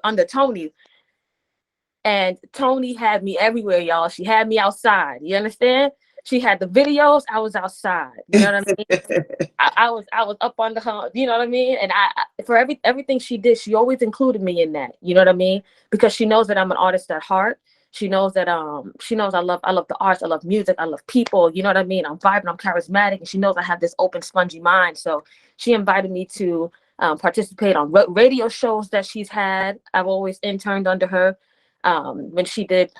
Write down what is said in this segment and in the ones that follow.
under Tony. And Tony had me everywhere, y'all. She had me outside. You understand? She had the videos. I was outside. You know what I mean? I was up under her. You know what I mean? And for everything she did, she always included me in that. You know what I mean? Because she knows that I'm an artist at heart. She knows that she knows I love the arts. I love music. I love people. You know what I mean? I'm vibrant. I'm charismatic, and she knows I have this open, spongy mind. So she invited me to participate on radio shows that she's had. I've always interned under her. When she did,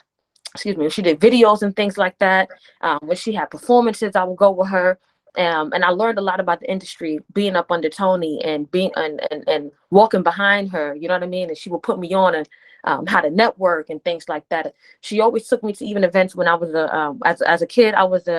excuse me, when she did videos and things like that, when she had performances, I would go with her. And I learned a lot about the industry being up under Tony and being and walking behind her, you know what I mean? And she would put me on and how to network and things like that. She always took me to even events when I was as a kid. I was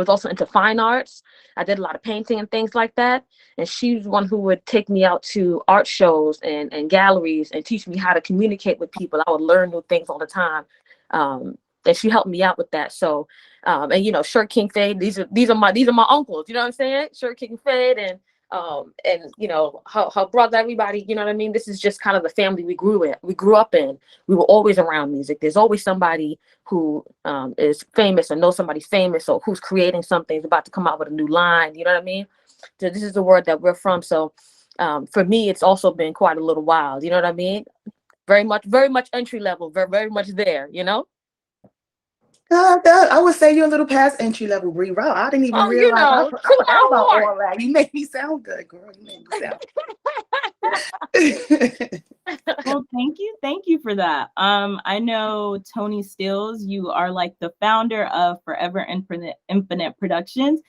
also into fine arts. I did a lot of painting and things like that. And she's one who would take me out to art shows and galleries and teach me how to communicate with people. I would learn new things all the time. And she helped me out with that. So, and you know, Shirt King Fade, these are my uncles, you know what I'm saying? Shirt King Fade and you know, her brother, everybody, you know what I mean? This is just kind of the family we grew up in. We were always around music. There's always somebody who is famous or knows somebody famous or who's creating something, is about to come out with a new line, you know what I mean? So this is the word that we're from. So for me, it's also been quite a little while, you know what I mean? Very much entry level, very much there, you know? I would say you're a little past entry level, Bree. Wow, I didn't even Oh, you realize I know, forgot about War. all that. You made me sound good, girl. You made me sound. Well, thank you for that. I know ToniSteelz, you are like the founder of Forever Infinite Productions.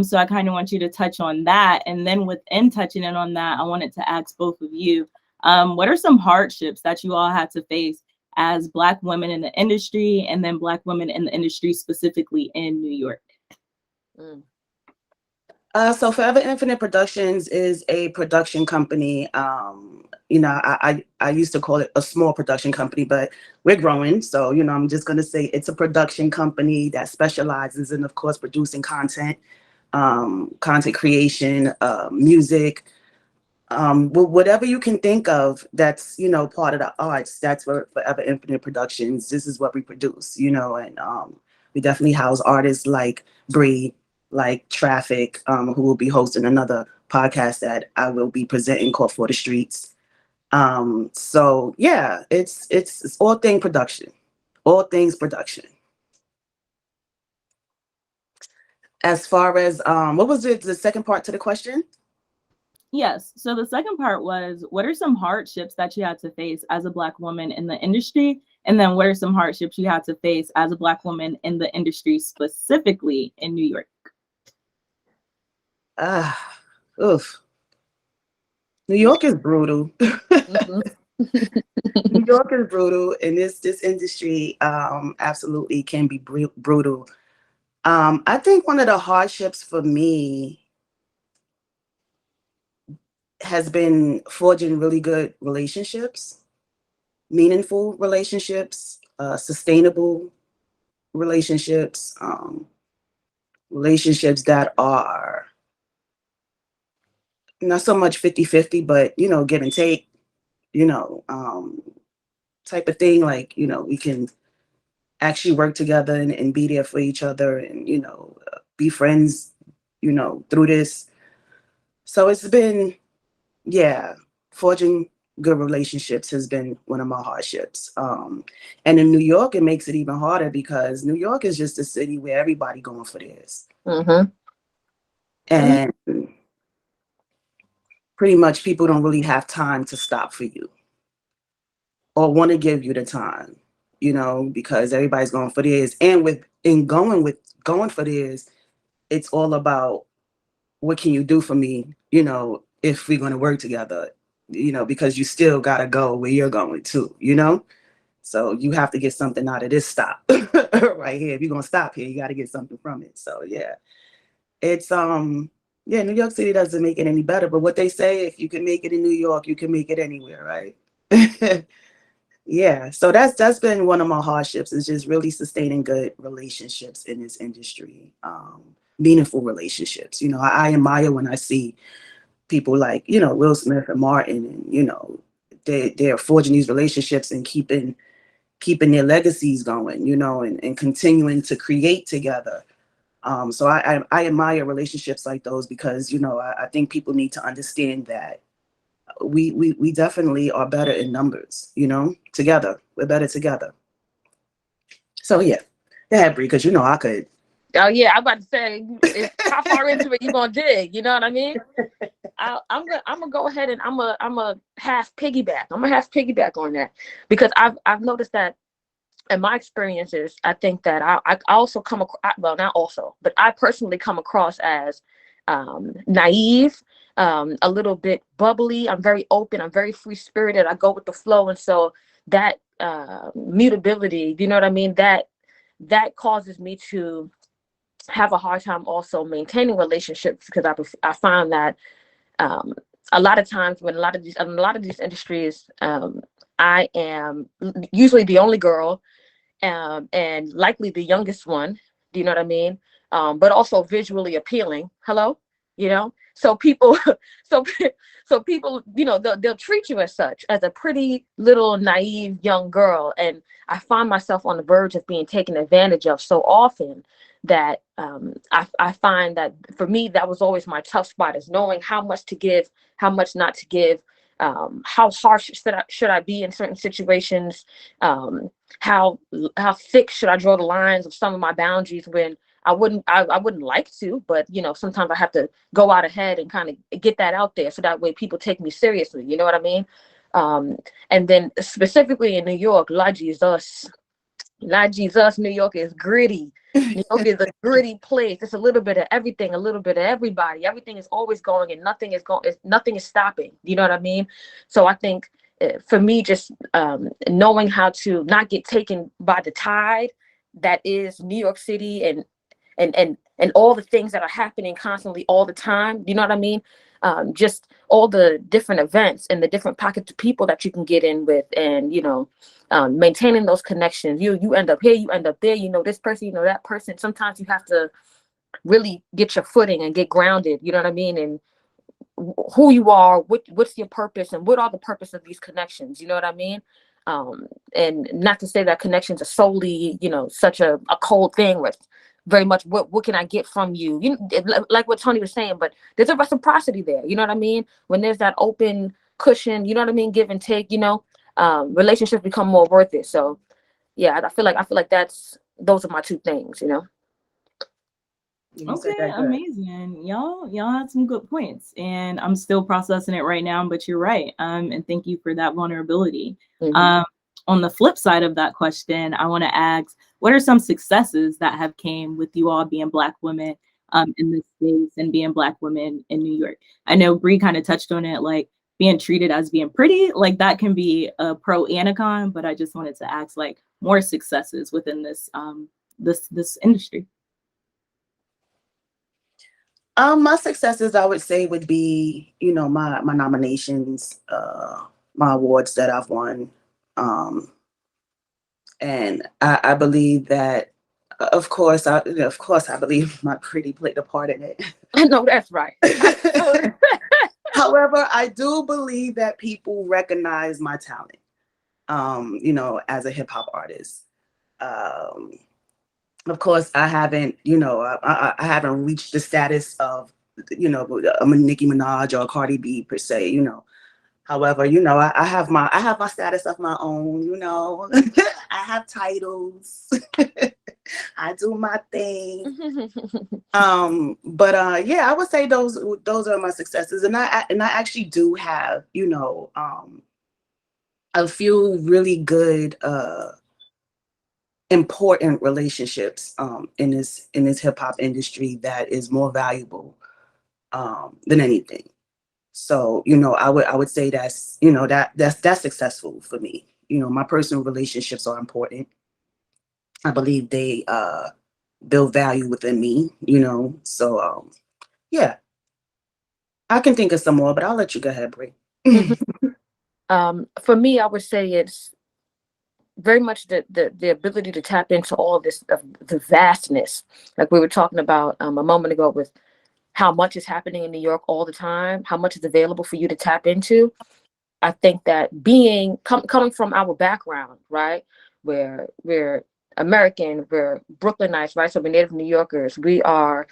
So I kind of want you to touch on that, and then within touching in on that, I wanted to ask both of you, what are some hardships that you all had to face as Black women in the industry, and then Black women in the industry specifically in New York? Mm. So Forever Infinite Productions is a production company. You know, I used to call it a small production company, but we're growing. So, you know, I'm just going to say it's a production company that specializes in, of course, producing content, content creation, music, whatever you can think of that's, you know, part of the arts. That's for Forever Infinite Productions. This is what we produce, you know, and we definitely house artists like Bree, like Traffic, who will be hosting another podcast that I will be presenting called For the Streets. So yeah, it's all things production, all things production. As far as what was the second part to the question? Yes. So the second part was, what are some hardships that you had to face as a Black woman in the industry? And then what are some hardships you had to face as a Black woman in the industry, specifically in New York? Oof. New York is brutal. Mm-hmm. New York is brutal, and this industry absolutely can be brutal. I think one of the hardships for me has been forging really good relationships, meaningful relationships, sustainable relationships, relationships that are not so much 50-50, but, you know, give and take, you know, type of thing. Like, you know, we can actually work together and be there for each other and, you know, be friends, you know, through this. So it's been, yeah, forging good relationships has been one of my hardships. And in New York, it makes it even harder because New York is just a city where everybody going for theirs. Mm-hmm. And pretty much people don't really have time to stop for you or want to give you the time, you know, because everybody's going for theirs. And going for theirs, it's all about what can you do for me, you know, if we're going to work together, you know, because you still got to go where you're going to, you know. So you have to get something out of this stop right here. If you're going to stop here, you got to get something from it. So yeah, it's yeah, New York City doesn't make it any better, but what they say, if you can make it in New York, you can make it anywhere, right? Yeah, so that's been one of my hardships, is just really sustaining good relationships in this industry, meaningful relationships. You know, I admire when I see people like, you know, Will Smith and Martin, and, you know, they're forging these relationships and keeping their legacies going, you know, and continuing to create together. So I admire relationships like those because, you know, I think people need to understand that we definitely are better in numbers, you know, together. We're better together. So yeah, go ahead, Bree, because you know I could. Oh yeah, I'm about to say, how far into it you gonna dig? You know what I mean? I'm gonna go ahead and I'm a half piggyback. I'm gonna half piggyback on that because I've noticed that in my experiences, I think that I also come across, well, not also, but I personally come across as naive, a little bit bubbly. I'm very open. I'm very free spirited. I go with the flow, and so that mutability, you know what I mean? That causes me to have a hard time also maintaining relationships because I find that a lot of times when a lot of these industries, I am usually the only girl, and likely the youngest one. Do you know what I mean? But also visually appealing. Hello, you know. So people, so so people, you know, they'll treat you as such, as a pretty little naive young girl, and I find myself on the verge of being taken advantage of so often that I find that for me that was always my tough spot, is knowing how much to give, how much not to give, how harsh should I be in certain situations, how thick should I draw the lines of some of my boundaries when I wouldn't like to, but you know, sometimes I have to go out ahead and kind of get that out there so that way people take me seriously. You know what I mean? And then specifically in New York, La Jesus, New York is gritty. New York is a gritty place. It's a little bit of everything, a little bit of everybody. Everything is always going, and nothing is going. Nothing is stopping. You know what I mean? So I think for me, just knowing how to not get taken by the tide that is New York City, and all the things that are happening constantly all the time. You know what I mean? Just all the different events and the different pockets of people that you can get in with, and you know, maintaining those connections. You end up here, you end up there. You know this person, you know that person. Sometimes you have to really get your footing and get grounded. You know what I mean? And who you are, what's your purpose, and what are the purpose of these connections? You know what I mean? And not to say that connections are solely, you know, such a cold thing with very much what can I get from you? You know, like what Tony was saying, but there's a reciprocity there. You know what I mean? When there's that open cushion, you know what I mean, give and take. You know, relationships become more worth it. So yeah, I feel like those are my two things. You know. Okay, amazing. Y'all had some good points, and I'm still processing it right now, but you're right. And thank you for that vulnerability. Mm-hmm. On the flip side of that question, I want to ask, what are some successes that have came with you all being Black women in this space and being Black women in New York? I know Bree kind of touched on it, like being treated as being pretty, like that can be a pro and a con, but I just wanted to ask like more successes within this this industry. My successes, I would say, would be, you know, my nominations, my awards that I've won, and I believe that, of course, I believe my pretty played a part in it. I know that's right. However, I do believe that people recognize my talent, you know, as a hip hop artist. Of course, I haven't, you know, I haven't reached the status of, you know, a Nicki Minaj or a Cardi B per se, you know. However, you know, I have my status of my own, you know. I have titles. I do my thing. But yeah, I would say those are my successes, and I actually do have, you know, a few really good important relationships in this hip hop industry that is more valuable than anything. So, you know, I would say that's, you know, that's successful for me. You know, my personal relationships are important. I believe they build value within me, you know. So yeah, I can think of some more, but I'll let you go ahead, Brie. For me, I would say it's very much the ability to tap into all of this, the vastness, like we were talking about a moment ago, with how much is happening in New York all the time, how much is available for you to tap into. I think that coming from our background, right, where we're American, we're Brooklynites, right? So we're Native New Yorkers. We are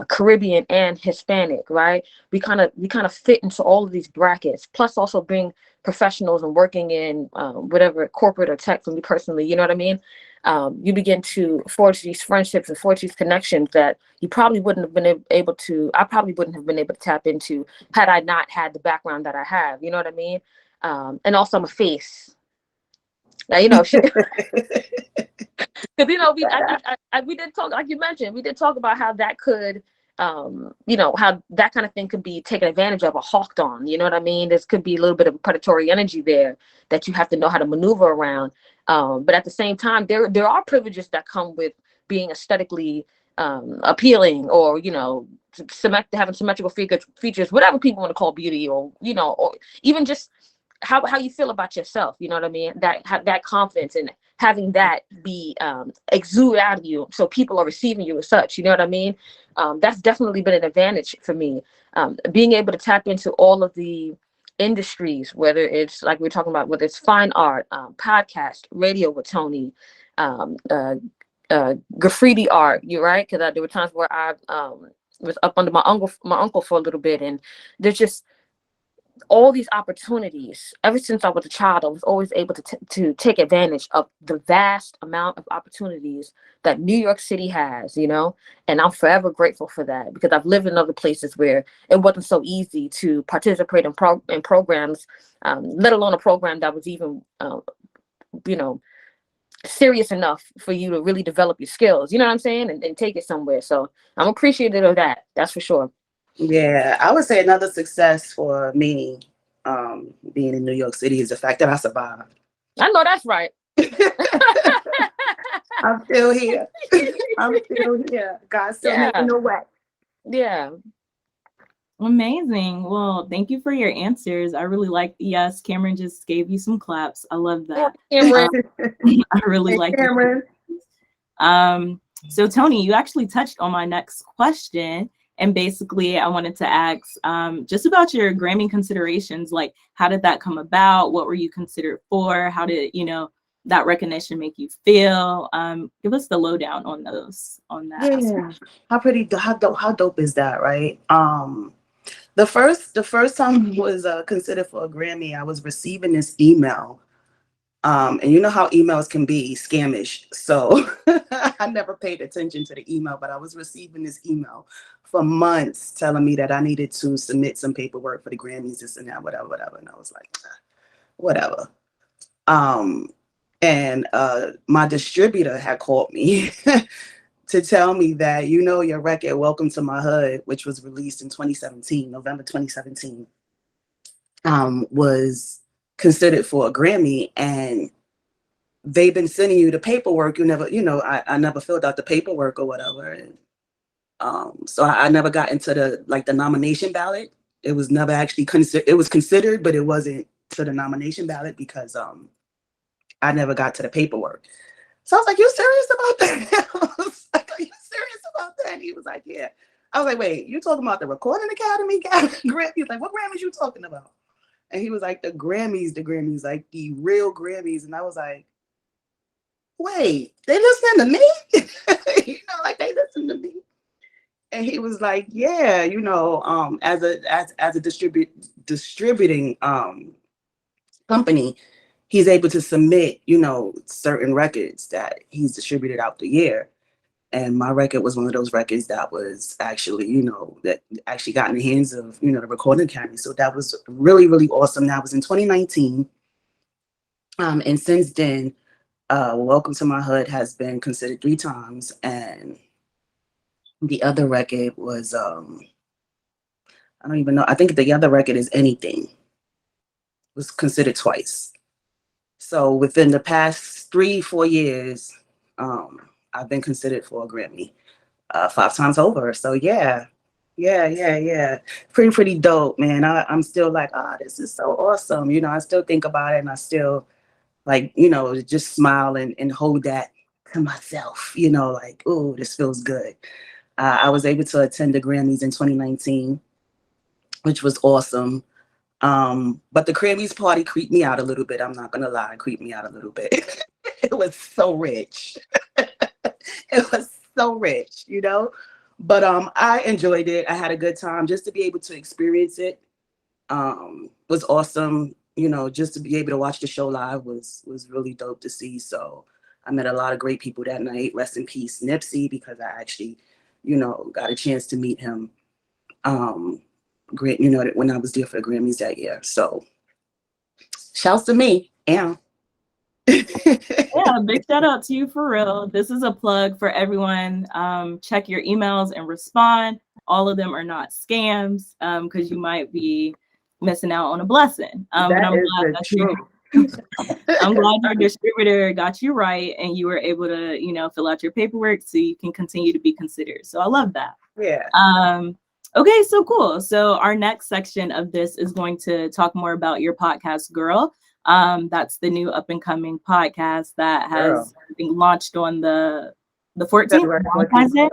Caribbean and Hispanic, right? We kind of fit into all of these brackets. Plus, also being professionals and working in whatever corporate or tech for me personally, you know what I mean? You begin to forge these friendships and forge these connections that you probably wouldn't have been able to. I probably wouldn't have been able to tap into had I not had the background that I have. You know what I mean? And also I'm a face. Now, because we did talk, like you mentioned, we did talk about how that could, how that kind of thing could be taken advantage of or hawked on. You know what I mean? This could be a little bit of predatory energy there that you have to know how to maneuver around. But at the same time, there are privileges that come with being aesthetically appealing, or having symmetrical features, whatever people want to call beauty, or or even just how you feel about yourself. You know what I mean? That confidence and having that be exude out of you, so people are receiving you as such. You know what I mean? That's definitely been an advantage for me. Being able to tap into all of the industries, whether it's like we're talking about, whether it's fine art, podcast, radio with Tony, um, uh, graffiti art. You're right, because there were times where I was up under my uncle for a little bit, and there's just all these opportunities. Ever since I was a child, I was always able to take advantage of the vast amount of opportunities that New York City has, and I'm forever grateful for that, because I've lived in other places where it wasn't so easy to participate in programs, let alone a program that was even, you know, serious enough for you to really develop your skills, you know what I'm saying, and take it somewhere. So I'm appreciative of that. That's for sure. Yeah, I would say another success for me, being in New York City, is the fact that I survived. I know that's right. I'm still here. I'm still here. God's still making a way. Yeah. Amazing. Well, thank you for your answers. I really like. Yes, Cameron just gave you some claps. I love that. Cameron. I really like Cameron. So Tony, you actually touched on my next question. And basically, I wanted to ask just about your Grammy considerations. Like, how did that come about? What were you considered for? How did, that recognition make you feel? Give us the lowdown on that. Yeah. How dope is that, right? The first time I was considered for a Grammy, I was receiving this email. And you know how emails can be scamish. So I never paid attention to the email, but I was receiving this email for months telling me that I needed to submit some paperwork for the Grammys, this and that, whatever. And I was like, whatever. And my distributor had called me to tell me that, your record, Welcome to My Hood, which was released in 2017, November 2017, was considered for a Grammy, and they've been sending you the paperwork. You never, I never filled out the paperwork or whatever. And so I never got into the nomination ballot. It was never actually considered. It was considered, but it wasn't to the nomination ballot because I never got to the paperwork. So I was like, "You serious about that?" I was like, "Are you serious about that?" And he was like, "Yeah." I was like, "Wait, you talking about the Recording Academy Grammy?" He's like, "What Grammys you talking about?" And he was like, the Grammys, like the real Grammys. And I was like, "Wait, they listen to me?" They listen to me. And he was like, "Yeah, as a distributing company, he's able to submit, certain records that he's distributed out the year. And my record was one of those records that was actually, that actually got in the hands of, the Recording Academy. So that was really, really awesome. That was in 2019. And since then, Welcome to My Hood has been considered 3 times. And the other record was, I don't even know. I think the other record is Anything. It was considered twice. So within the past 3-4 years, I've been considered for a Grammy 5 times over. So yeah. Pretty dope, man. I'm still like, this is so awesome. I still think about it, and I still just smile and hold that to myself, like, oh, this feels good. I was able to attend the Grammys in 2019, which was awesome. But the Grammys party creeped me out a little bit. I'm not gonna lie, it creeped me out a little bit. It was so rich. It was so rich, you know. But I enjoyed it. I had a good time. Just to be able to experience it was awesome. You know, just to be able to watch the show live was really dope to see. So I met a lot of great people that night. Rest in peace, Nipsey, because I actually, you know, got a chance to meet him. Great, you know, when I was there for the Grammys that year. So shouts to me. Yeah. Yeah, big shout out to you for real. This is a plug for everyone. Check your emails and respond. All of them are not scams, because you might be missing out on a blessing. But That I'm is glad the that truth. I'm glad your distributor got you right and you were able to, you know, fill out your paperwork so you can continue to be considered. So I love that. Yeah. Okay, so cool. So our next section of this is going to talk more about your podcast, Girl. That's the new up and coming podcast that has been launched on the 14th. February 14th.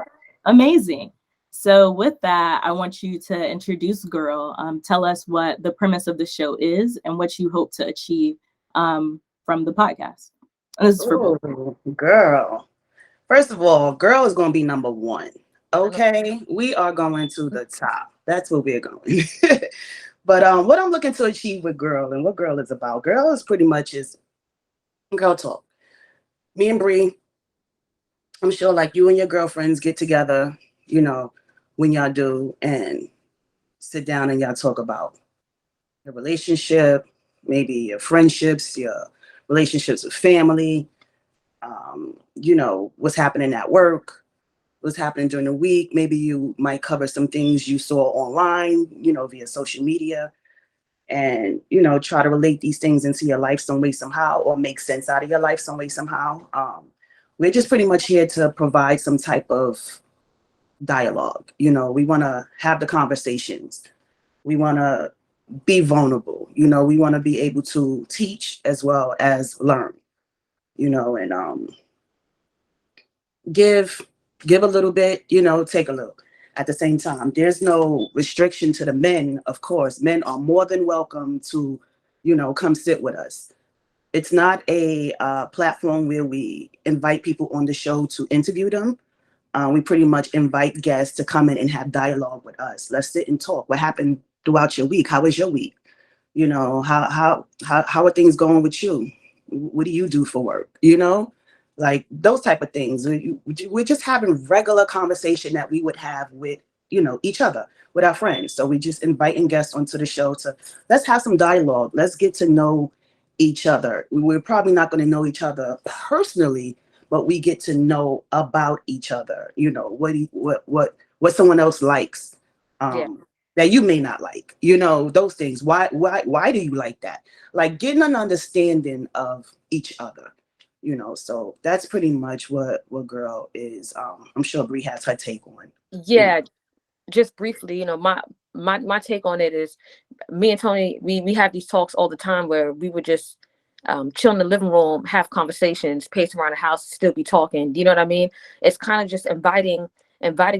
Amazing. So with that, I want you to introduce Girl. Tell us what the premise of the show is and what you hope to achieve from the podcast. And this is for Ooh, girl. First of all, Girl is going to be number one. Okay, we are going to the top. That's where we're going. But what I'm looking to achieve with Girl and what Girl is about, Girl is pretty much is girl talk. Me and Bree, I'm sure like you and your girlfriends get together, you know, when y'all do and sit down and y'all talk about your relationship, maybe your friendships, your relationships with family, you know, what's happening at work, what's happening during the week. Maybe you might cover some things you saw online, you know, via social media, and, you know, try to relate these things into your life some way, somehow, or make sense out of your life some way, somehow. We're just pretty much here to provide some type of dialogue. You know, we want to have the conversations. We want to be vulnerable. You know, we want to be able to teach as well as learn, you know, and give a little bit, you know, take a little. At the same time, there's no restriction to the men. Of course, men are more than welcome to, you know, come sit with us. It's not a platform where we invite people on the show to interview them. We pretty much invite guests to come in and have dialogue with us. Let's sit and talk. What happened throughout your week? How was your week? You know, how are things going with you? What do you do for work? You know, like those type of things. We're just having regular conversation that we would have with, you know, each other, with our friends. So we just inviting guests onto the show to let's have some dialogue. Let's get to know each other. We're probably not going to know each other personally, but we get to know about each other. You know, what someone else likes. That you may not like, you know, those things. Why do you like that? Like getting an understanding of each other, you know. So that's pretty much what Girl is. I'm sure Bree has her take on. Yeah, just briefly, you know, my take on it is me and Tony, we have these talks all the time where we would just chill in the living room, have conversations, pace around the house, still be talking. Do you know what I mean? It's kind of just inviting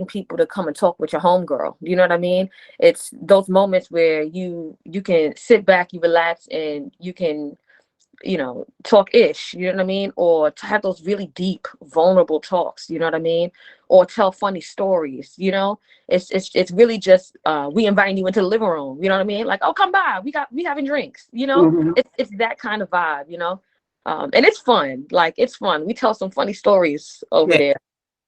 people to come and talk with your homegirl. You know what I mean? It's those moments where you can sit back, you relax, and you can, you know, talk ish, you know what I mean? Or to have those really deep, vulnerable talks, you know what I mean? Or tell funny stories, you know? It's really just we inviting you into the living room, you know what I mean? Like, oh, come by, we having drinks, you know? Mm-hmm. It's that kind of vibe, you know? And it's fun. Like, it's fun. We tell some funny stories over there.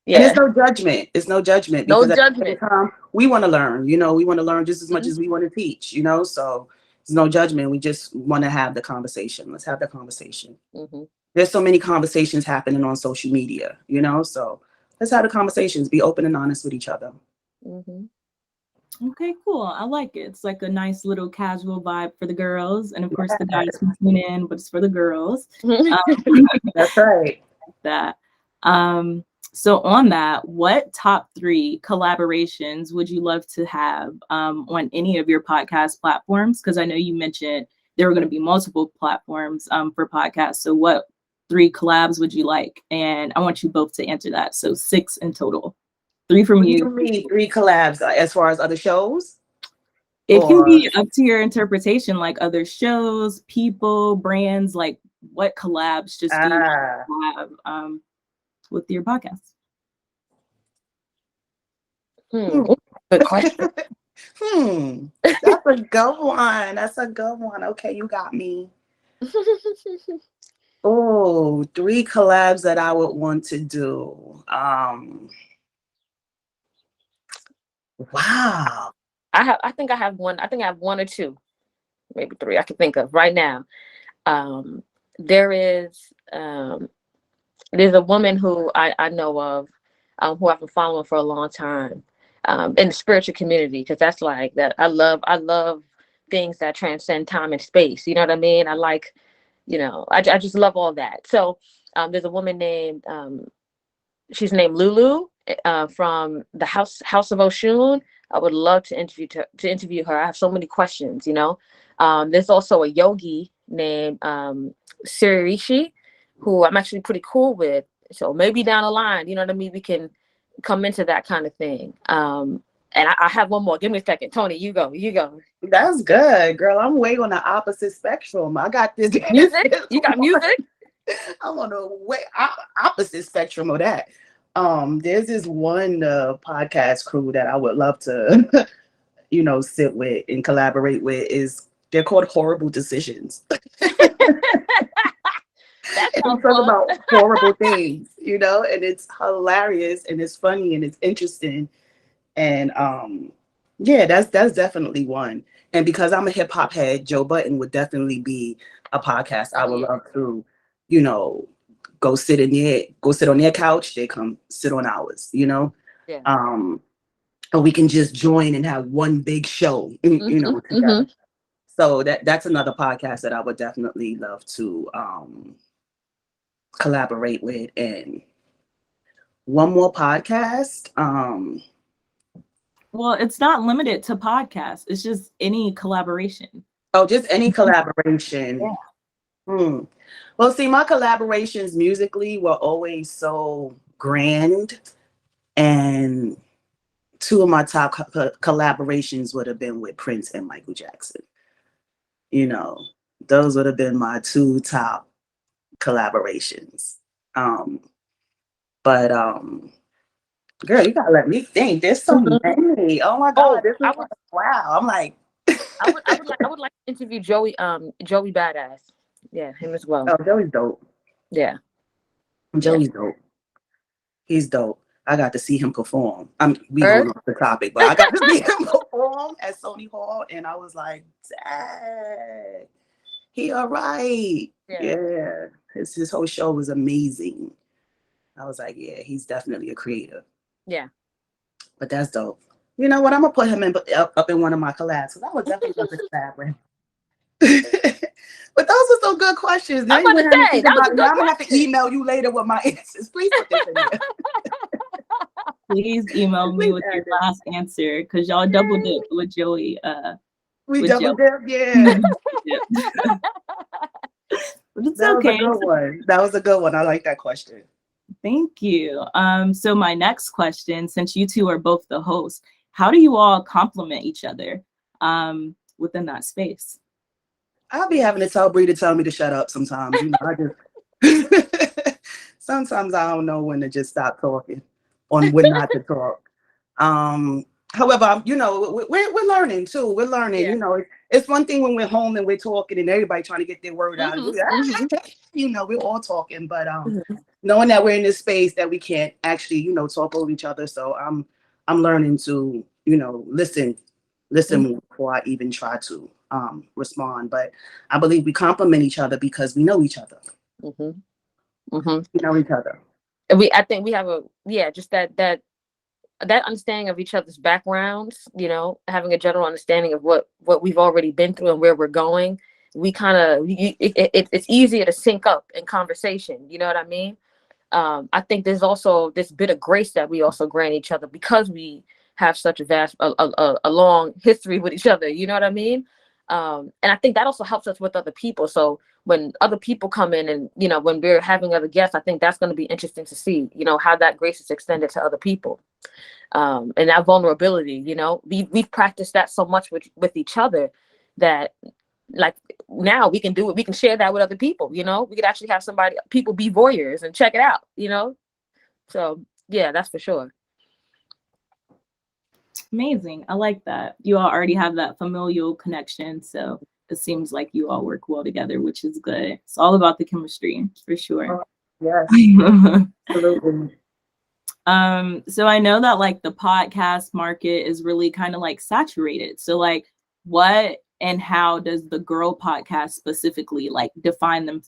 Yeah. And it's no judgment. It's no judgment. No Because judgment. at the time, we want to learn, you know, we want to learn just as much as we want to teach, you know, so there's no judgment. We just want to have the conversation. Let's have the conversation. There's so many conversations happening on social media, you know, so let's have the conversations, be open and honest with each other. Okay, cool. I like it. It's like a nice little casual vibe for the girls. And of course, the guys can tune in, but it's for the girls. That's right. That. So on that, what top 3 collaborations would you love to have on any of your podcast platforms? Because I know you mentioned there were going to be multiple platforms for podcasts. So what 3 collabs would you like? And I want you both to answer that. So 6 in total. 3 from you. You mean 3 collabs as far as other shows? It can or be up to your interpretation, like other shows, people, brands, like what collabs just do you have with your podcast? Good question. That's a good one. That's a good one. Okay, you got me. Oh, 3 collabs that I would want to do. Wow. I think I have one. I think I have 1 or 2, maybe 3 I can think of right now. There is there's a woman who I know of, who I've been following for a long time, in the spiritual community, because that's like that. I love things that transcend time and space. You know what I mean? I like, I just love all that. So there's a woman named she's named Lulu, from the House of Oshun. I would love to interview her. I have so many questions. There's also a yogi named Sirishi, who I'm actually pretty cool with. So maybe down the line, you know what I mean, we can come into that kind of thing. And I have one more. Give me a second. Tony, you go. That's good, girl. I'm way on the opposite spectrum. I got this Music? You got music? I'm on the way opposite spectrum of that. There's this one podcast crew that I would love to, sit with and collaborate with. They're called Horrible Decisions. That's talk about horrible things, and it's hilarious and it's funny and it's interesting. And yeah, that's definitely one. And because I'm a hip hop head, Joe Budden would definitely be a podcast I would love to, go sit on their couch. They come sit on ours, Yeah. or we can just join and have one big show, together. So that's another podcast that I would definitely love to collaborate with. And one more podcast. Well, it's not limited to podcasts. It's just any collaboration. Oh, just any collaboration. Yeah. Well, see, my collaborations musically were always so grand. And 2 of my top collaborations would have been with Prince and Michael Jackson. Those would have been my 2 top collaborations. But girl, you gotta let me think. There's so many. Oh my God, wow. I'm like, I would like to interview Joey Badass. Yeah, him as well. Oh, Joey's dope. Yeah. Joey's dope. He's dope. I got to see him perform. We going off the topic, but I got to see him perform at Sony Hall, and I was like, dang, he all right. Yeah. His whole show was amazing. I was like, yeah, he's definitely a creator. Yeah. But that's dope. You know what? I'm gonna put him up in one of my collabs, because I would definitely love to collab with him. But those were some good questions. I'm going to say, I'm gonna have to email you later with my answers. Please put this in there. Please email me with your last answer, because y'all double dip with Joey. We double dip, yeah. But it's okay. That was a good one. I like that question. Thank you. So my next question, since you 2 are both the hosts, how do you all complement each other within that space? I'll be having to tell Bree to tell me to shut up sometimes. Sometimes I don't know when to just stop talking or when not to talk. However, we're learning too. We're learning. Yeah. It's one thing when we're home and we're talking and everybody trying to get their word out. We're all talking, but knowing that we're in this space that we can't actually, talk over each other. So I'm learning to, listen before I even try to respond. But I believe we complement each other because we know each other. We know each other. And I think we have just that understanding of each other's backgrounds, having a general understanding of what we've already been through and where we're going. We kind of, it's easier to sync up in conversation. You know what I mean? I think there's also this bit of grace that we also grant each other because we have such a long history with each other. You know what I mean? And I think that also helps us with other people. So when other people come in and, when we're having other guests, I think that's going to be interesting to see, how that grace is extended to other people. And that vulnerability, you know, we've practiced that so much with each other that like now we can do it. We can share that with other people, you know, we could actually have people be voyeurs and check it out, you know? So yeah, that's for sure. Amazing. I like that. You all already have that familial connection. So it seems like you all work well together, which is good. It's all about the chemistry for sure. Yes, absolutely. So I know that like the podcast market is really kind of like saturated. So like what and how does the girl podcast specifically like define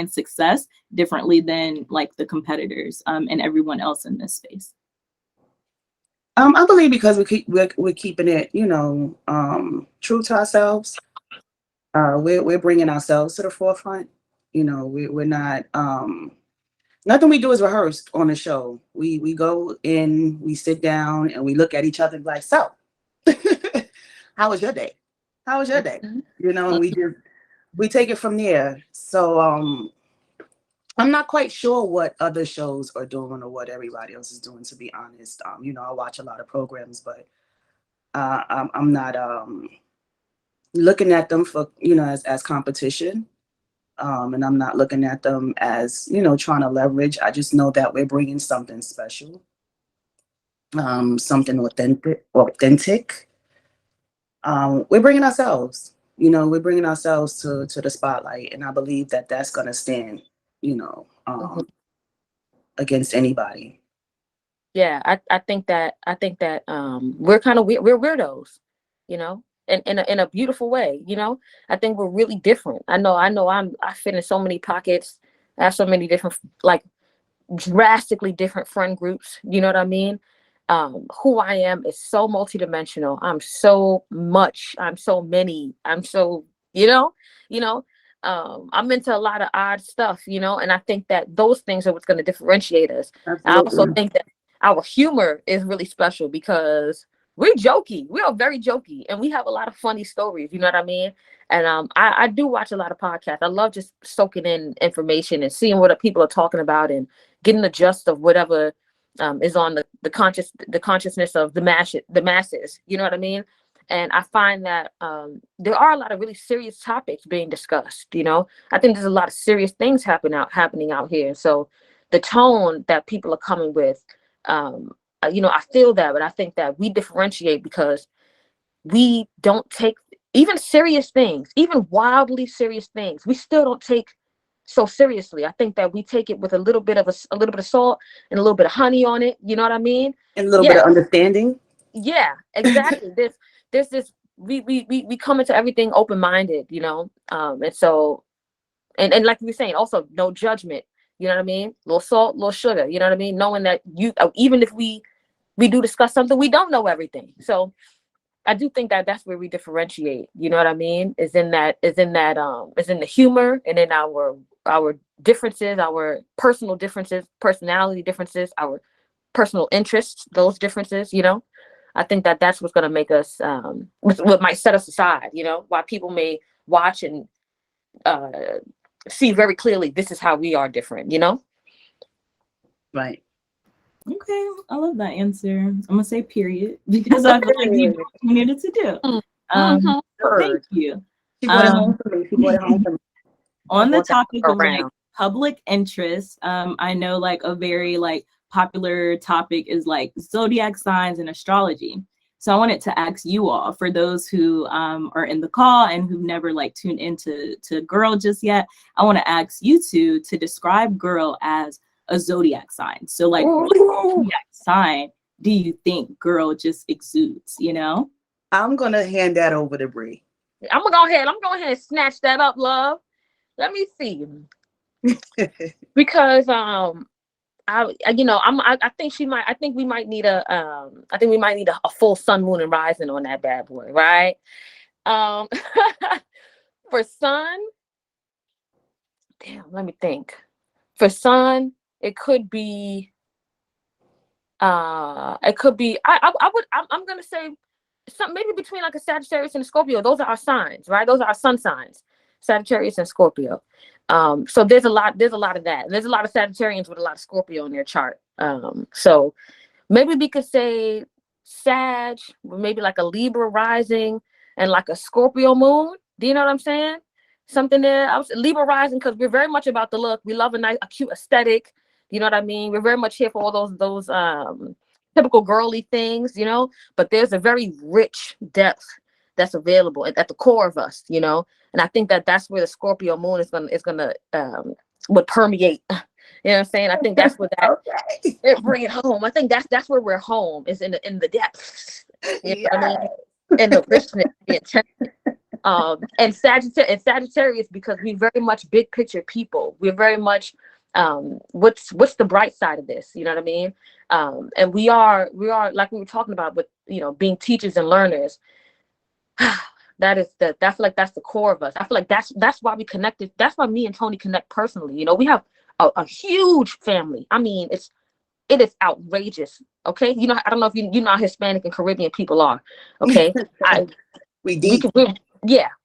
success differently than like the competitors and everyone else in this space? I believe because we're keeping it, you know, true to ourselves. We're bringing ourselves to the forefront. You know, we're not. Nothing we do is rehearsed on the show. We go in, we sit down, and we look at each other like, so, how was your day? How was your day? You know, and we take it from there. So I'm not quite sure what other shows are doing or what everybody else is doing, to be honest. You know, I watch a lot of programs, but I'm not looking at them for, you know, as competition. And I'm not looking at them as, you know, trying to leverage. I just know that we're bringing something special, something authentic. We're bringing ourselves, you know, we're bringing ourselves to the spotlight. And I believe that that's going to stand, you know, against anybody. Yeah, I think that we're kind of we're weirdos, you know, and in a beautiful way, you know. I think we're really different. I know I fit in so many pockets. I have so many different, like, drastically different friend groups. You know what I mean? Who I am is so multidimensional. I'm so much. I'm so many. I'm so, you know, you know. I'm into a lot of odd stuff, you know, and I think that those things are what's going to differentiate us. I also Absolutely. think that our humor is really special because we're jokey. We are very jokey, and we have a lot of funny stories. You know what I mean? And I do watch a lot of podcasts. I love just soaking in information and seeing what people are talking about and getting the gist of whatever is on the consciousness of the masses. You know what I mean? And I find that there are a lot of really serious topics being discussed. You know, I think there's a lot of serious things happening out here. So the tone that people are coming with, you know, I feel that, but I think that we differentiate because we don't take even serious things, even wildly serious things. We still don't take so seriously. I think that we take it with a little bit of salt and a little bit of honey on it. You know what I mean? And a little bit Yeah, of understanding. yeah, exactly. There's this we come into everything open-minded, you know. And so and like you were saying, also no judgment. You know what I mean? Little salt, little sugar. You know what I mean? Knowing that even if we do discuss something, we don't know everything. So I do think that that's where we differentiate. You know what I mean? Is in the humor and in our differences, our personal differences, personality differences, our personal interests, those differences. You know, I think that that's what's going to make us, what might set us aside. You know, why people may watch and see very clearly this is how we are different. You know. Right. Okay, I love that answer. I'm gonna say period because I feel like you needed to do. So thank you. She brought it home for me. She brought it home for me. On the topic of like public interest, I know like a very like popular topic is like zodiac signs and astrology. So I wanted to ask you all, for those who are in the call and who've never like tuned into Girl just yet, I want to ask you two to describe Girl as a zodiac sign. So like what zodiac sign do you think Girl just exudes, you know? I'm gonna hand that over to Bree. I'm gonna go ahead and snatch that up, love. Let me see. Because I think we might need a full sun, moon, and rising on that bad boy, right? For sun, damn, let me think. For sun, it could be I'm gonna say something maybe between like a Sagittarius and a Scorpio. Those are our signs, right? Those are our sun signs, Sagittarius and Scorpio. So there's a lot of that. There's a lot of Sagittarians with a lot of Scorpio in their chart. So maybe we could say Sag, maybe like a Libra rising and like a Scorpio moon. Do you know what I'm saying? Something there. I was Libra rising because we're very much about the look. We love a nice, a cute aesthetic. You know what I mean? We're very much here for all those typical girly things, you know. But there's a very rich depth that's available at the core of us, you know. And I think that that's where the Scorpio moon is gonna would permeate. You know what I'm saying? I think that's what that Okay. it bring it home. I think that's where we're home is in the depths. You know what I mean? In the richness, the intent. And Sagittarius because we very much big picture people. We're very much what's the bright side of this? You know what I mean? And we are like we were talking about with being teachers and learners. That's I feel like that's the core of us. I feel like that's why we connected. That's why me and Tony connect personally. You know, we have a huge family. I mean, it is outrageous. Okay, I don't know if you know how Hispanic and Caribbean people are. Okay, we deep.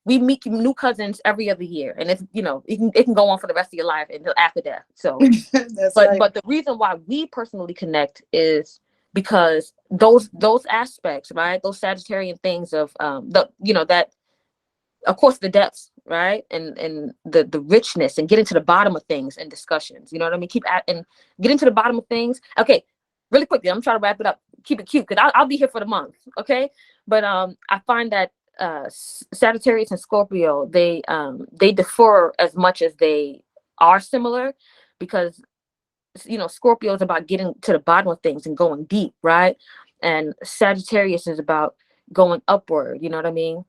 We meet new cousins every other year, and it's it can go on for the rest of your life until after death. So, but the reason why we personally connect is because those aspects, right? Those Sagittarian things of that, of course, the depths, right? And the richness and getting to the bottom of things and discussions. You know what I mean? And getting to the bottom of things. Okay, really quickly, I'm trying to wrap it up. Keep it cute because I'll be here for the month. Okay, but I find that Sagittarius and Scorpio they differ as much as they are similar because Scorpio is about getting to the bottom of things and going deep, right? And Sagittarius is about going upward. You know what I mean?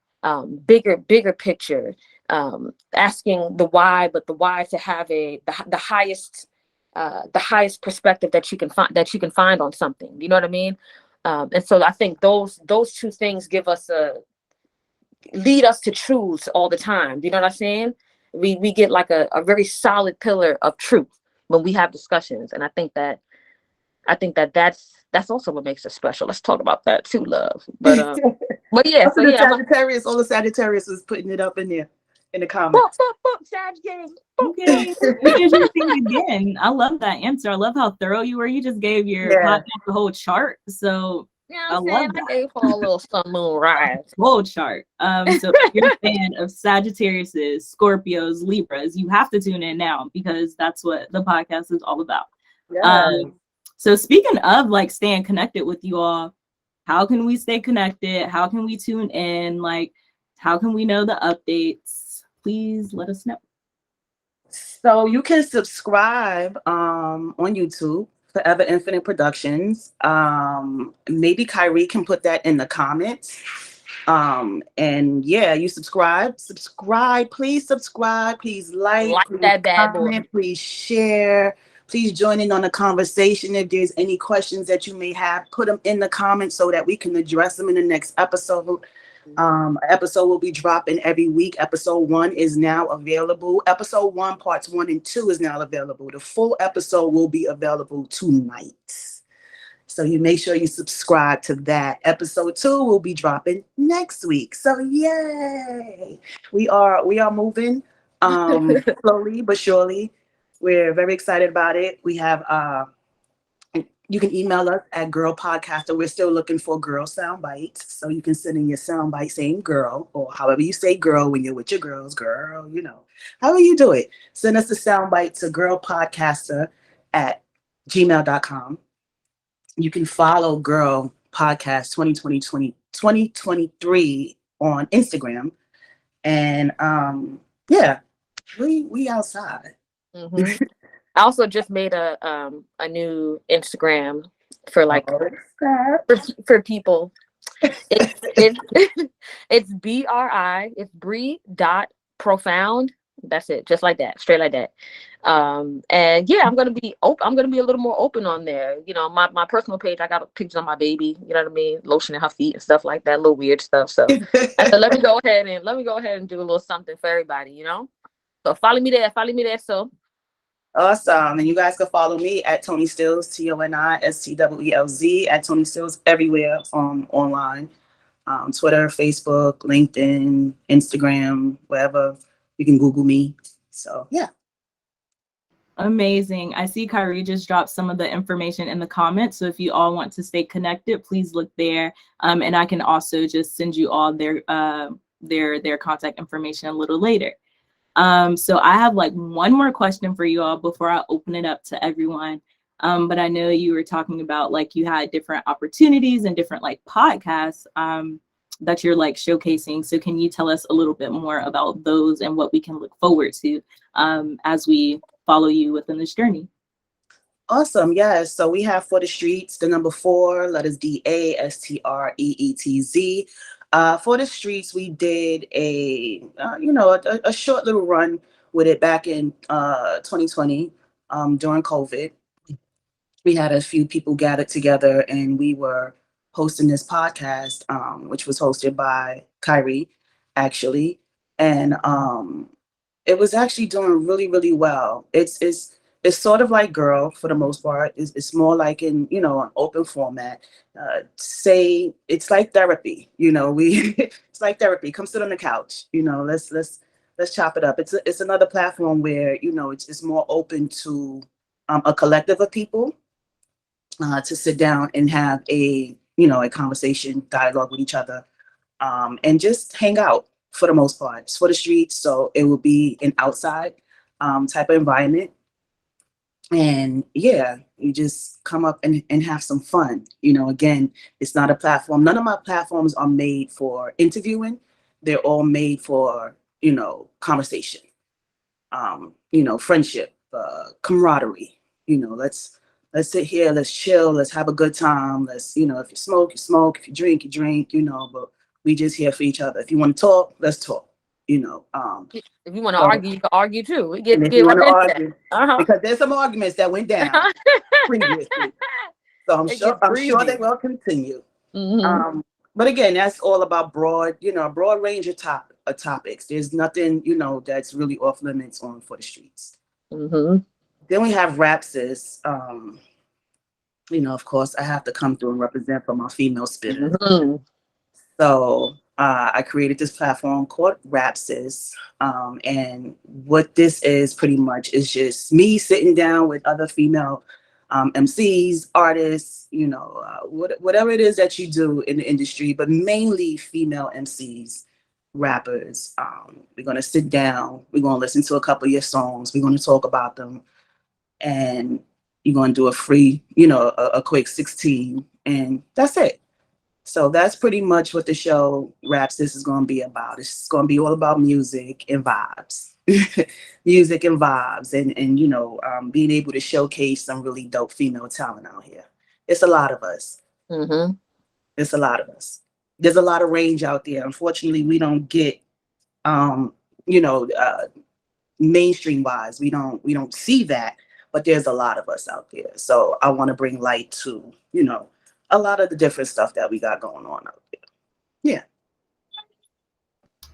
Bigger picture, asking the why, but the why to have the highest perspective that you can find on something. You know what I mean? And so I think those two things lead us to truths all the time. You know what I'm saying? We get like a very solid pillar of truth when we have discussions, and I think that that's also what makes us special. Let's talk about that too, love. But yeah, so yeah, all the Sagittarius is putting it up in there in the comments. Okay, interesting again. I love that answer. I love how thorough you were. You just gave your podcast the whole chart. So I love that. I gave her a little sun moon rise. Whole chart. So if you're a fan of Sagittariuses, Scorpios, Libras, you have to tune in now because that's what the podcast is all about. Yes. So speaking of like staying connected with you all, how can we stay connected? How can we tune in? Like, how can we know the updates? Please let us know. So you can subscribe on YouTube, Forever Infinite Productions. Maybe Kyrie can put that in the comments. And yeah, you subscribe, please subscribe, please like please that bad comment, boy. Please share, please join in on the conversation. If there's any questions that you may have, put them in the comments so that we can address them in the next episode. Episode will be dropping every week. Episode 1 is now available. Episode 1 parts 1 and 2 is now available. The full episode will be available tonight. So you make sure you subscribe to that. Episode 2 will be dropping next week. So yay! We are moving slowly but surely. We're very excited about it. We have you can email us at Girl Podcaster. We're still looking for girl sound bites. So you can send in your sound bite saying girl, or however you say girl when you're with your girls, girl, however you do it. Send us a sound bite to girlpodcaster@gmail.com. You can follow Girl Podcast 2023 on Instagram. And yeah, we outside. Mm-hmm. I also just made a new Instagram for like for people. It's BRI. It's Bree.profound. That's it, just like that, straight like that. And yeah, I'm gonna be a little more open on there. My personal page, I got pictures of my baby. You know what I mean, lotioning her feet and stuff like that, little weird stuff. So I said, let me go ahead and do a little something for everybody. So follow me there. So. Awesome. And you guys can follow me at ToniSteelz, ToniSteelz, at ToniSteelz everywhere online. Twitter, Facebook, LinkedIn, Instagram, wherever. You can Google me. So yeah. Amazing. I see Kyrie just dropped some of the information in the comments. So if you all want to stay connected, please look there. And I can also just send you all their contact information a little later. So I have like one more question for you all before I open it up to everyone. But I know you were talking about like you had different opportunities and different like podcasts that you're like showcasing. So can you tell us a little bit more about those and what we can look forward to as we follow you within this journey? Awesome. Yes. So we have For the Streets, the number 4, letters DASTREETZ. For the Streets, we did a short little run with it back in 2020 during COVID. We had a few people gathered together and we were hosting this podcast, which was hosted by Kyrie, actually. And it was actually doing really, really well. It's sort of like Girl for the most part. It's more like in, an open format. Say it's like therapy, we it's like therapy. Come sit on the couch, let's chop it up. It's another platform where, it's more open to a collective of people to sit down and have a conversation, dialogue with each other, and just hang out for the most part. It's for the streets, so it will be an outside type of environment. And yeah, you just come up and have some fun. Again, it's not a platform. None of my platforms are made for interviewing. They're all made for, conversation, friendship, camaraderie. Let's sit here, let's chill, let's have a good time. Let's, if you smoke, you smoke. If you drink, you drink, but we just here for each other. If you want to talk, let's talk, If you want to So, argue, you can argue too. We and get if you want right to into argue, that. because there's some arguments that went down previously. So It gets I'm sure they breezy. will continue. Mm-hmm. But again, that's all about a broad range of topics. There's nothing, that's really off limits on For the Streets. Mm-hmm. Then we have Rap Sis. Of course, I have to come through and represent for my female spitters. Mm-hmm. So I created this platform called Rap Sis. And what this is pretty much is just me sitting down with other female MCs, artists, whatever it is that you do in the industry, but mainly female MCs, rappers. We're going to sit down. We're going to listen to a couple of your songs. We're going to talk about them. And you're going to do a free, a quick 16. And that's it. So that's pretty much what the show Rap Sis is going to be about. It's going to be all about music and vibes. Music and vibes and being able to showcase some really dope female talent out here. It's a lot of us. Mm-hmm. It's a lot of us. There's a lot of range out there. Unfortunately, we don't get mainstream wise. We don't see that, but there's a lot of us out there. So I want to bring light to, a lot of the different stuff that we got going on out there. Yeah.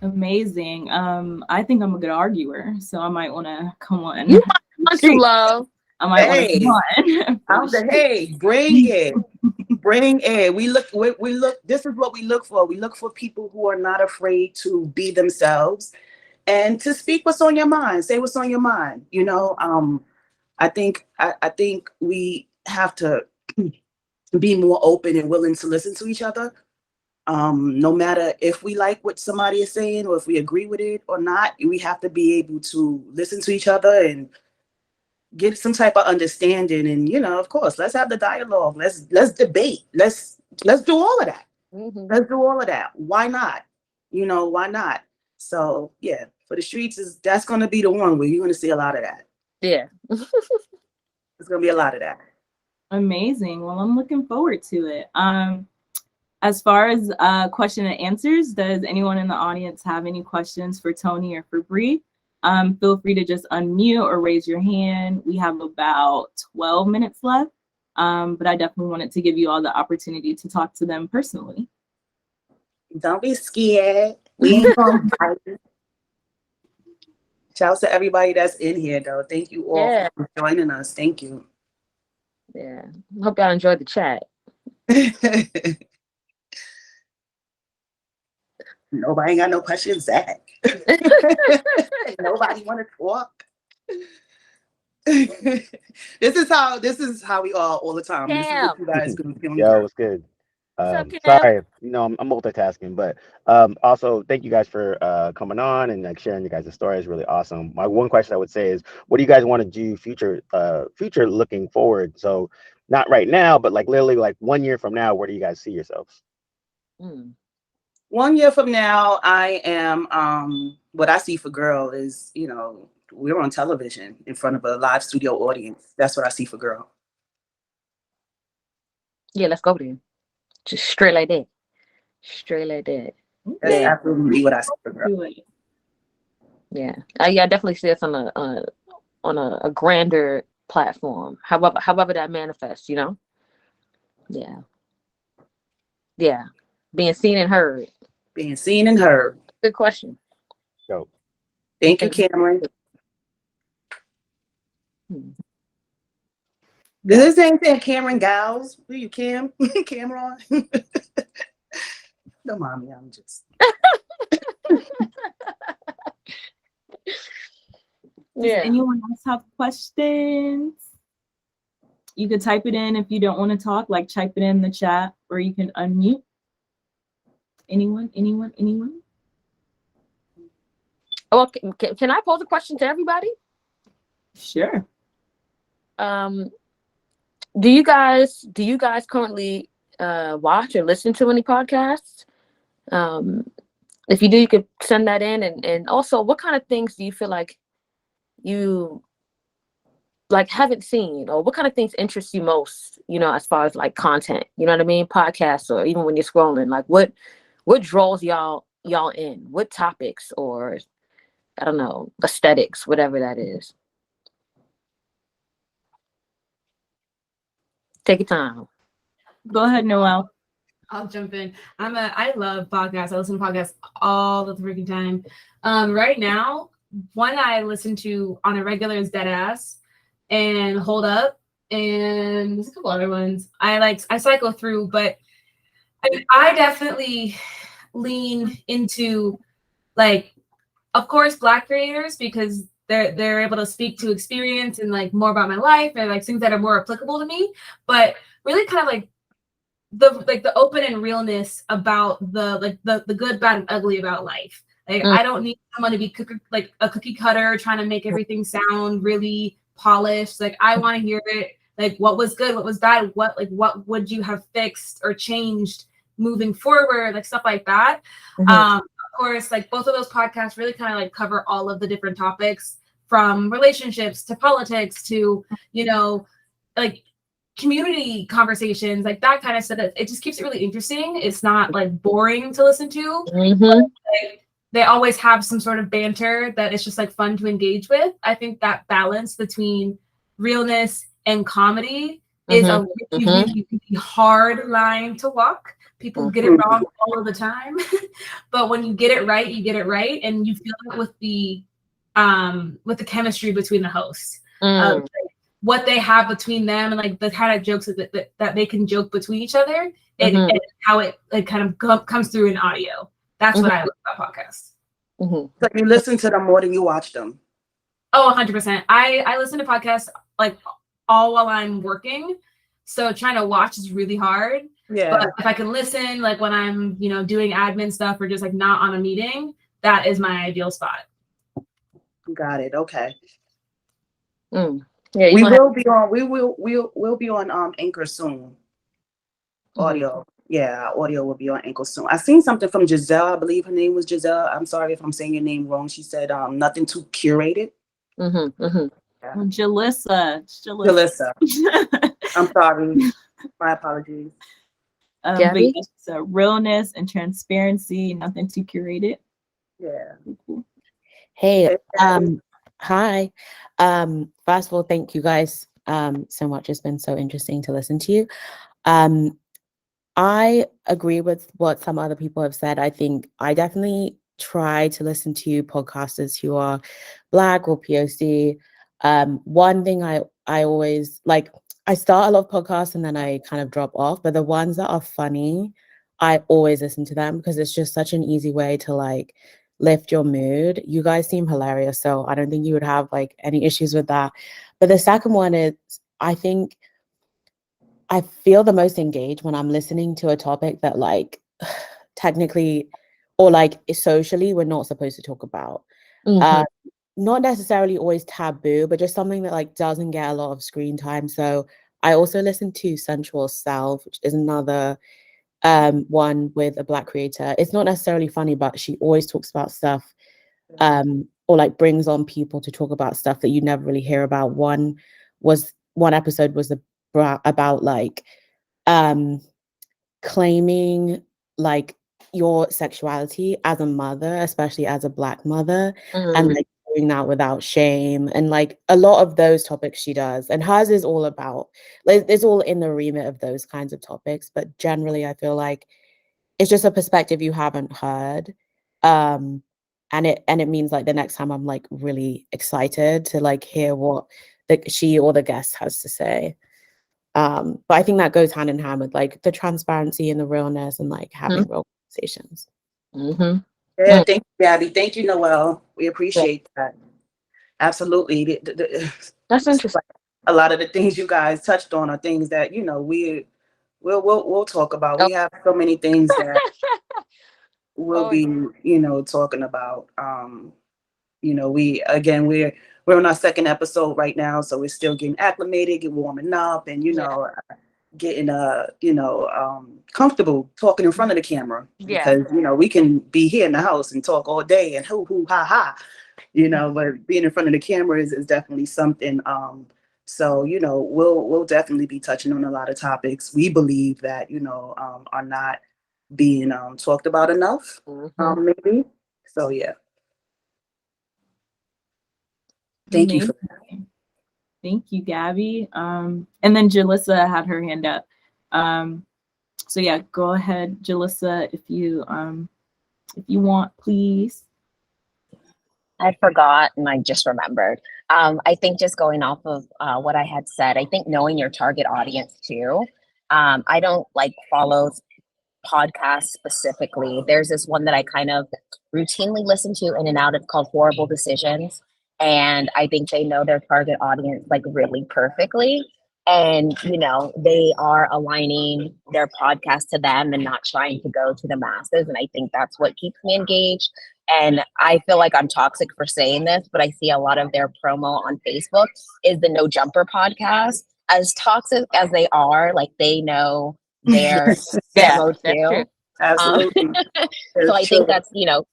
Amazing. I think I'm a good arguer, so I might want to come on. You want to love. I might want to come on. Hey, bring it. Bring it. We look. This is what we look for. We look for people who are not afraid to be themselves and to speak what's on your mind. Say what's on your mind. I think we have to be more open and willing to listen to each other. No matter if we like what somebody is saying or if we agree with it or not, we have to be able to listen to each other and get some type of understanding. And of course, let's have the dialogue. Let's debate. Let's do all of that. Mm-hmm. Let's do all of that. Why not? Why not? So yeah, For the Streets that's going to be the one where you're going to see a lot of that. Yeah. There's going to be a lot of that. Amazing. Well, I'm looking forward to it. As far as question and answers, does anyone in the audience have any questions for Toni or for Bree? Feel free to just unmute or raise your hand. We have about 12 minutes left, but I definitely wanted to give you all the opportunity to talk to them personally. Don't be scared. We ain't going to Shout out to everybody that's in here, though. Thank you all for joining us. Thank you. Yeah. Hope y'all enjoyed the chat. Nobody ain't got no questions, Zach. Nobody want to talk. This is how we are all the time. This is Cam. what you guys do. Yo, what's good? What's up, Cam? Sorry, I'm multitasking, but also thank you guys for coming on and like sharing your guys' story. Is really awesome. My one question I would say is, what do you guys want to do future looking forward? So not right now, but like literally like 1 year from now, where do you guys see yourselves? 1 year from now, I am what I see for girl is, we're on television in front of a live studio audience. That's what I see for girl. Yeah, let's go then. Just straight like that. Straight like that. That's Yeah. absolutely what I see for girl. Yeah. I definitely see us on a grander platform. However that manifests, Yeah. Yeah. Being seen and heard. Being seen and heard. Good question. Yo. Thank you, Cameron. This ain't saying Cameron Gals. Who you, Cam? Cameron? Don't mind me. I'm just. Does anyone else have questions? You could type it in if you don't want to talk, like type it in the chat, or you can unmute. Anyone? Oh, can I pose a question to everybody? Sure. Do you guys currently watch or listen to any podcasts? If you do, you could send that in. And also, what kind of things do you feel like you haven't seen, or what kind of things interest you most, as far as like content, you know what I mean? Podcasts, or even when you're scrolling, like what draws y'all in? What topics, or I don't know, aesthetics, whatever that is. Take your time. Go ahead, Noelle. I'll jump in. I love podcasts. I listen to podcasts all the freaking time. Right now, one I listen to on a regular is Deadass and Hold Up, and there's a couple other ones I cycle through, but I definitely lean into, like, of course, Black creators, because they're able to speak to experience and like more about my life and like things that are more applicable to me, but really kind of like the open and realness about the good, bad, and ugly about life. Like, I don't need someone to be like a cookie cutter trying to make everything sound really polished. Like, I want to hear it. Like, what was good, what was bad, what would you have fixed or changed moving forward, like stuff like that. Of course, like both of those podcasts really kind of like cover all of the different topics, from relationships to politics to, like community conversations, like that kind of stuff. It just keeps it really interesting. It's not like boring to listen to. Like, they always have some sort of banter that it's just like fun to engage with. I think that balance between realness and comedy is a really hard line to walk. People get it wrong all of the time, but when you get it right, you get it right, and you feel it with the chemistry between the hosts. What they have between them, and like the kind of jokes that they can joke between each other, and how it like kind of comes through in audio. That's what I love about podcasts. So you listen to them more than you watch them? Oh, 100%. I listen to podcasts like all while I'm working, so trying to watch is really hard. Yeah. But if I can listen, like when I'm doing admin stuff or just like not on a meeting, that is my ideal spot. Got it. Okay. Yeah, we'll be on Anchor soon. Audio. Yeah, audio will be on Anchor soon. I seen something from Giselle. I believe her name was Giselle. I'm sorry if I'm saying your name wrong. She said nothing too curated. Yeah. Jalissa. I'm sorry. My apologies. But yes, so realness and transparency, nothing too curated. Yeah. Hey, hi. First of all, thank you guys so much. It's been so interesting to listen to you. I agree with what some other people have said. I think I definitely try to listen to podcasters who are Black or POC. One thing I always like, I start a lot of podcasts and then I kind of drop off, but the ones that are funny, I always listen to them because it's just such an easy way to like lift your mood. You guys seem hilarious, so I don't think you would have like any issues with that. But the second one is, I think I feel the most engaged when I'm listening to a topic that like technically or like socially we're not supposed to talk about. Not necessarily always taboo, but just something that like doesn't get a lot of screen time. So I also listen to Sensual Self, which is another one with a Black creator. It's not necessarily funny, but she always talks about stuff or like brings on people to talk about stuff that you never really hear about. One episode was about like claiming like your sexuality as a mother, especially as a Black mother, and like doing that without shame, and like a lot of those topics she does. And hers is all about, like, it's all in the remit of those kinds of topics, but generally I feel like it's just a perspective you haven't heard. And it means like the next time I'm like really excited to like hear what she or the guest has to say. But I think that goes hand in hand with like the transparency and the realness and like having real conversations. Yeah, thank you, Gabby. Thank you, Noelle. We appreciate that. Absolutely. That's interesting. A lot of the things you guys touched on are things that, you know, we'll talk about. We have so many things that we'll be, you know, talking about. You know, we're on our second episode right now, so we're still getting acclimated, get warming up, and you know, getting comfortable talking in front of the camera, because you know we can be here in the house and talk all day and hoo ha ha, you know, but being in front of the camera is definitely something. So you know, we'll definitely be touching on a lot of topics we believe that, you know, are not being talked about enough, maybe. So yeah. Thank you for that. Thank you, Gabby. And then Jalissa had her hand up. So yeah, go ahead, Jalissa, if you want, please. I forgot and I just remembered. I think just going off of what I had said, I think knowing your target audience too. I don't like follow podcasts specifically. There's this one that I kind of routinely listen to in and out of called Horrible Decisions. And I think they know their target audience like really perfectly. And, you know, they are aligning their podcast to them and not trying to go to the masses. And I think that's what keeps me engaged. And I feel like I'm toxic for saying this, but I see a lot of their promo on Facebook is the No Jumper podcast. As toxic as they are, like they know their demo too. Absolutely. So I think that's, you know,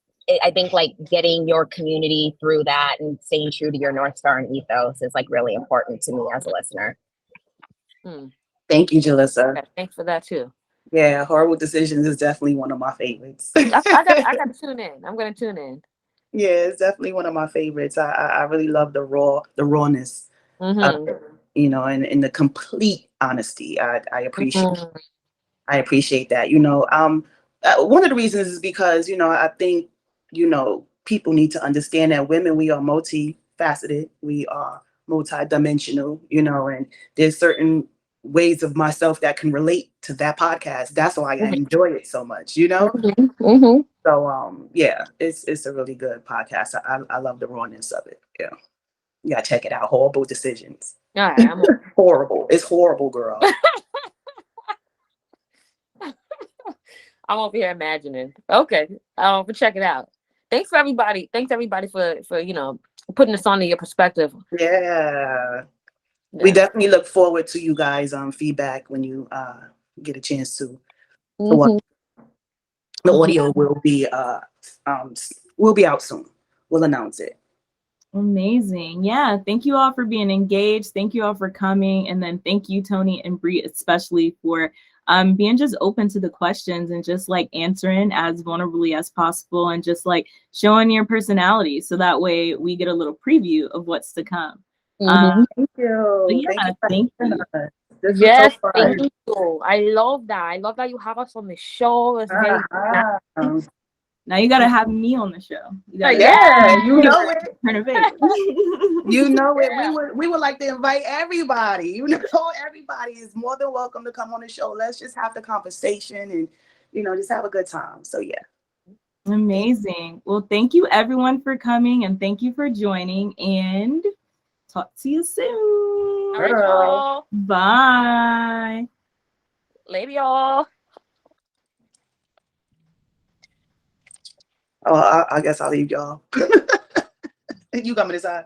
I think like getting your community through that and staying true to your North Star and ethos is like really important to me as a listener. Thank you, Jalissa. Thanks for that too. Yeah, Horrible Decisions is definitely one of my favorites. I got to tune in. I'm going to tune in. Yeah, it's definitely one of my favorites. I really love the rawness of it, you know, and the complete honesty. I appreciate that. You know, one of the reasons is because, you know, I think, you know, people need to understand that women, we are multifaceted, we are multidimensional, you know, and there's certain ways of myself that can relate to that podcast. That's why I enjoy it so much, you know. So yeah, it's a really good podcast. I love the rawness of it. Yeah, you gotta check it out. Horrible Decisions. All right, horrible. It's horrible, girl. I'm over here imagining. Okay, but check it out. Thanks everybody for you know, putting this on to your perspective. Yeah. We definitely look forward to you guys feedback when you get a chance to watch. The audio will be out soon. We'll announce it. Amazing. Yeah. Thank you all for being engaged. Thank you all for coming. And then thank you, Toni and Bree, especially for being just open to the questions and just like answering as vulnerably as possible and just like showing your personality. So that way we get a little preview of what's to come. Thank you. Yeah, thank you. Yes, so thank you. I love that. I love that you have us on the show. It's very nice. Now you gotta have me on the show. You know it. You know it. We would like to invite everybody. You know, everybody is more than welcome to come on the show. Let's just have the conversation and, you know, just have a good time. So yeah. Amazing. Well, thank you everyone for coming and thank you for joining and talk to you soon. All right, Girl. y'all. Bye. Later, y'all. Oh, I guess I'll leave y'all. You coming inside?